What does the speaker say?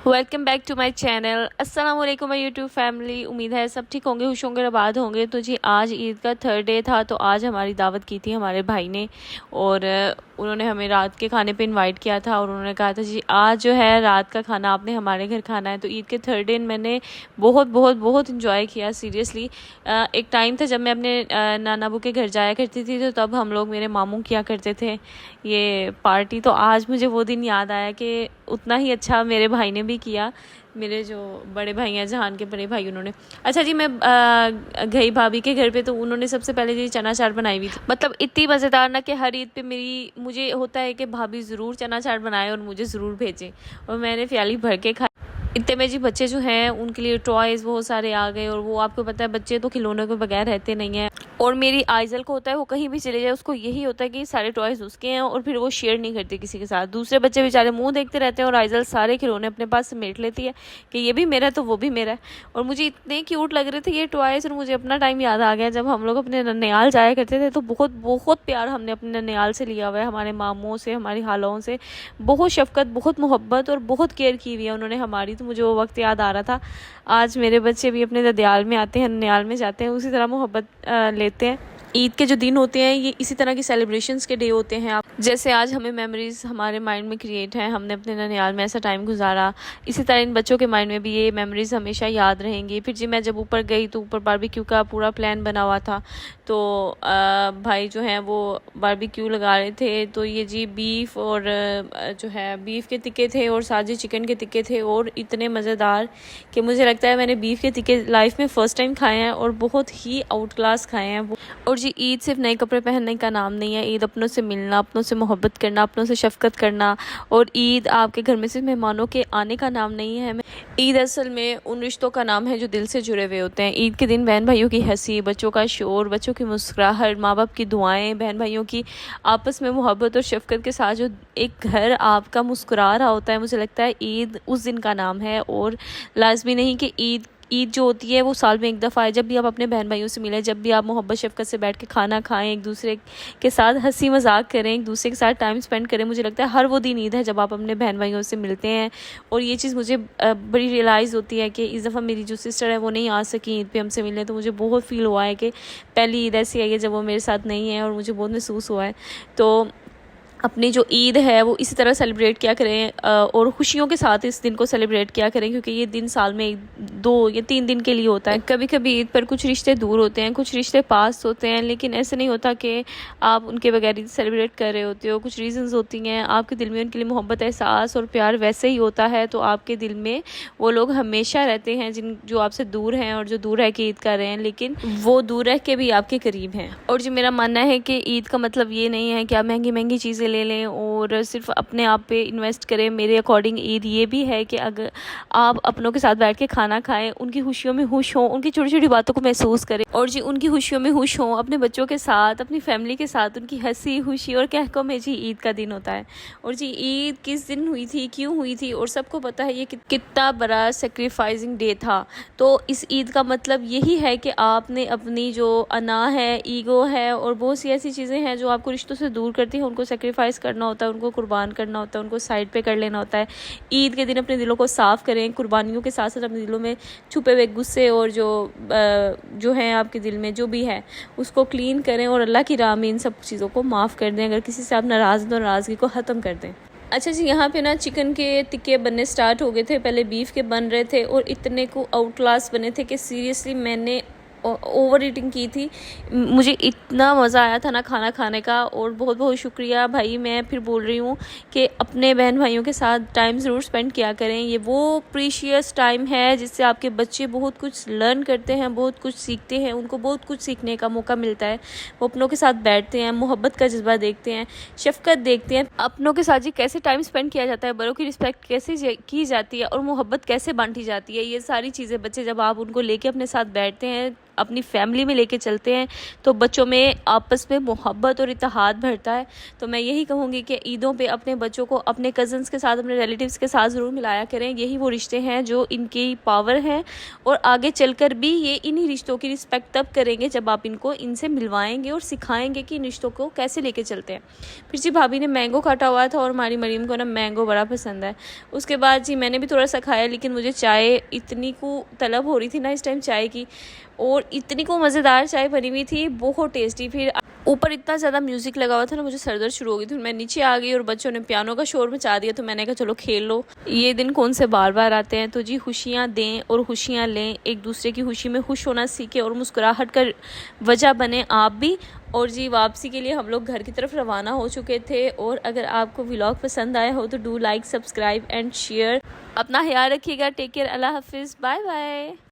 Welcome back to my channel. अस्सलाम वालेकुम my YouTube family. उम्मीद है सब ठीक होंगे, खुश होंगे, आबाद होंगे। तो जी आज ईद का थर्ड डे था, तो आज हमारी दावत की थी हमारे भाई ने, और उन्होंने हमें रात के खाने पे इनवाइट किया था। और उन्होंने कहा था जी आज जो है रात का खाना आपने हमारे घर खाना है। तो ईद के थर्ड डे मैंने बहुत बहुत बहुत इन्जॉय किया सीरियसली। एक टाइम था जब मैं अपने नाना अबू के घर जाया करती थी, तो तब हम लोग मेरे मामू किया करते थे ये पार्टी। तो आज मुझे वो दिन याद आया कि उतना ही अच्छा मेरे भाई ने भी किया। मेरे जो बड़े भाई हैं, जहान के बड़े भाई, उन्होंने अच्छा जी मैं गई भाभी के घर पे, तो उन्होंने सबसे पहले जी चना चाट बनाई हुई थी। मतलब इतनी मज़ेदार ना कि हर ईद पे मुझे होता है कि भाभी ज़रूर चना चाट बनाए और मुझे ज़रूर भेजें, और मैंने प्याली भर के खाई। इतने में जी बच्चे जो हैं उनके लिए टॉयज़ बहुत सारे आ गए, और वो आपको पता है बच्चे तो खिलौनों के बगैर रहते नहीं हैं। और मेरी आइजल को होता है वो कहीं भी चले जाए उसको यही होता है कि सारे टॉयज़ उसके हैं, और फिर वो शेयर नहीं करती किसी के साथ। दूसरे बच्चे बेचारे मुंह देखते रहते हैं, और आइजल सारे खिलौने अपने पास समेट लेती है कि ये भी मेरा है तो वो भी मेरा है। और मुझे इतने क्यूट लग रहे थे ये टॉयज़, और मुझे अपना टाइम याद आ गया जब हम लोग अपने ननिहाल जाया करते थे। तो बहुत बहुत प्यार हमने अपने ननिहाल से लिया हुआ है, हमारे मामों से, हमारी खालाओं से। बहुत शफकत, बहुत मोहब्बत और बहुत केयर की हुई है उन्होंने हमारी। तो मुझे वो वक्त याद आ रहा था। आज मेरे बच्चे भी अपने ददियाल में आते हैं, ननिहाल में जाते हैं, उसी तरह मोहब्बत लेते हैं। ईद के जो दिन होते हैं ये इसी तरह की सेलिब्रेशंस के डे होते हैं। आप जैसे आज हमें मेमोरीज हमारे माइंड में क्रिएट हैं, हमने अपने ननिहाल में ऐसा टाइम गुजारा, इसी तरह इन बच्चों के माइंड में भी ये मेमोरीज हमेशा याद रहेंगी। फिर जी मैं जब ऊपर गई तो ऊपर बारबेक्यू का पूरा प्लान बना हुआ था। तो भाई जो हैं वो बारबेक्यू लगा रहे थे। तो ये जी बीफ और जो है बीफ के टिक्के थे, और साथ ही चिकन के टिक्के थे, और इतने मज़ेदार कि मुझे लगता है मैंने बीफ के टिक्के लाइफ में फ़र्स्ट टाइम खाए हैं, और बहुत ही आउट क्लास खाए हैं वो। और जी ईद सिर्फ नए कपड़े पहनने का नाम नहीं है, ईद अपनों से मिलना, अपनों से मोहब्बत करना, अपनों से शफकत करना। और ईद आपके घर में सिर्फ मेहमानों के आने का नाम नहीं है। ईद असल में उन रिश्तों का नाम है जो दिल से जुड़े हुए होते हैं। ईद के दिन बहन भाइयों की हंसी, बच्चों का शोर, बच्चों की मुस्कुराहट, माँ बाप की दुआएं, बहन भाइयों की आपस में मोहब्बत और शफकत के साथ जो एक घर आपका मुस्कुरा रहा होता है, मुझे लगता है ईद उस दिन का नाम है। और लाजमी नहीं कि ईद जो होती है वो साल में एक दफ़ा है। जब भी आप अपने बहन भाइयों से मिलें, जब भी आप मोहब्बत शफकत से बैठ के खाना खाएं, एक दूसरे के साथ हंसी मजाक करें, एक दूसरे के साथ टाइम स्पेंड करें, मुझे लगता है हर वो दिन ईद है जब आप अपने बहन भाइयों से मिलते हैं। और ये चीज़ मुझे बड़ी रियलाइज़ होती है कि इस दफ़ा मेरी जो सिस्टर है वो नहीं आ सकी ईद पे हमसे मिलने। तो मुझे बहुत फील हुआ है कि पहली ईद ऐसी आई है जब वो मेरे साथ नहीं है, और मुझे बहुत महसूस हुआ है। तो अपनी जो ईद है वो इसी तरह सेलिब्रेट किया करें, और खुशियों के साथ इस दिन को सेलिब्रेट किया करें, क्योंकि ये दिन साल में 2 या 3 दिन के लिए होता है। कभी कभी ईद पर कुछ रिश्ते दूर होते हैं, कुछ रिश्ते पास होते हैं, लेकिन ऐसे नहीं होता कि आप उनके बगैर ईद सेलिब्रेट कर रहे होते हो। कुछ रीज़न्स होती हैं, आपके दिल में उनके लिए मोहब्बत, एहसास और प्यार वैसे ही होता है। तो आपके दिल में वो लोग हमेशा रहते हैं जो आपसे दूर हैं, और जो दूर रह के ईद कर रहे हैं, लेकिन वो दूर रह के भी आपके करीब हैं। और जो मेरा मानना है कि ईद का मतलब ये नहीं है कि आप महंगी महंगी चीज़ें ले लें और सिर्फ अपने आप पे इन्वेस्ट करें। मेरे अकॉर्डिंग ईद ये भी है कि अगर आप अपनों के साथ बैठ के खाना खाएं, उनकी खुशियों में खुश हों, उनकी छोटी छोटी बातों को महसूस करें, और जी उनकी खुशियों में खुश हों, अपने बच्चों के साथ, अपनी फैमिली के साथ, उनकी हंसी खुशी और कहकों में जी ईद का दिन होता है। और जी ईद किस दिन हुई थी, क्यों हुई थी, और सबको पता है ये कितना बड़ा सेक्रीफाइसिंग डे था। तो इस ईद का मतलब यही है कि आपने अपनी जो अना है, ईगो है, और बहुत सी ऐसी चीज़ें हैं जो आपको रिश्तों से दूर करती हैं, उनको सेक्रीफाइस करना होता है, उनको कुर्बान करना होता है, उनको साइड पे कर लेना होता है। ईद के दिन अपने दिलों को साफ़ करें, कुर्बानियों के साथ साथ अपने दिलों में छुपे हुए गुस्से और जो हैं आपके दिल में जो भी है उसको क्लीन करें, और अल्लाह की राह में इन सब चीज़ों को माफ़ कर दें। अगर किसी से आप नाराज़ हैं तो नाराज़गी को ख़त्म कर दें। अच्छा जी, यहाँ पे ना चिकन के टिक्के बनने स्टार्ट हो गए थे। पहले बीफ के बन रहे थे, और इतने को आउट क्लास बने थे कि सीरियसली मैंने ओवर ईटिंग की थी। मुझे इतना मज़ा आया था ना खाना खाने का। और बहुत बहुत शुक्रिया भाई, मैं फिर बोल रही हूँ कि अपने बहन भाइयों के साथ टाइम ज़रूर स्पेंड किया करें। ये वो प्रीशियस टाइम है जिससे आपके बच्चे बहुत कुछ लर्न करते हैं, बहुत कुछ सीखते हैं, उनको बहुत कुछ सीखने का मौका मिलता है। वो अपनों के साथ बैठते हैं, मोहब्बत का जज्बा देखते हैं, शफकत देखते हैं, अपनों के साथ जी कैसे टाइम स्पेंड किया जाता है, बड़ों की रिस्पेक्ट कैसे की जाती है, और मोहब्बत कैसे बांटी जाती है। ये सारी चीज़ें बच्चे जब आप उनको लेके अपने साथ बैठते हैं अपनी फैमिली में लेके चलते हैं तो बच्चों में आपस में मोहब्बत और इत्तेहाद बढ़ता है। तो मैं यही कहूँगी कि ईदों पे अपने बच्चों को अपने कज़न्स के साथ, अपने रिलेटिव्स के साथ ज़रूर मिलाया करें। यही वो रिश्ते हैं जो इनकी पावर है और आगे चलकर भी ये इन्हीं रिश्तों की रिस्पेक्ट तब करेंगे जब आप इनको इनसे मिलवाएंगे और सिखाएंगे कि इन रिश्तों को कैसे लेके चलते हैं। फिर जी भाभी ने मैंगो काटा हुआ था और हमारी मरीम को ना मैंगो बड़ा पसंद है। उसके बाद जी मैंने भी थोड़ा सा खाया, लेकिन मुझे चाय इतनी को तलब हो रही थी ना इस टाइम चाय की, और इतनी को मज़ेदार चाय बनी हुई थी, बहुत टेस्टी। फिर ऊपर इतना ज़्यादा म्यूज़िक लगा हुआ था ना, मुझे सर दर्द शुरू हो गई थी। मैं नीचे आ गई और बच्चों ने पियानो का शोर मचा दिया, तो मैंने कहा चलो खेल लो, ये दिन कौन से बार बार आते हैं। तो जी खुशियाँ दें और खुशियाँ लें, एक दूसरे की खुशी में खुश होना सीखें और मुस्कुराहट का वजह बने आप भी। और जी वापसी के लिए हम लोग घर की तरफ रवाना हो चुके थे। और अगर आपको व्लॉग पसंद आया हो तो do like, subscribe and share. अपना ख्याल रखिएगा। Take care. अल्लाह हाफिज़। Bye bye.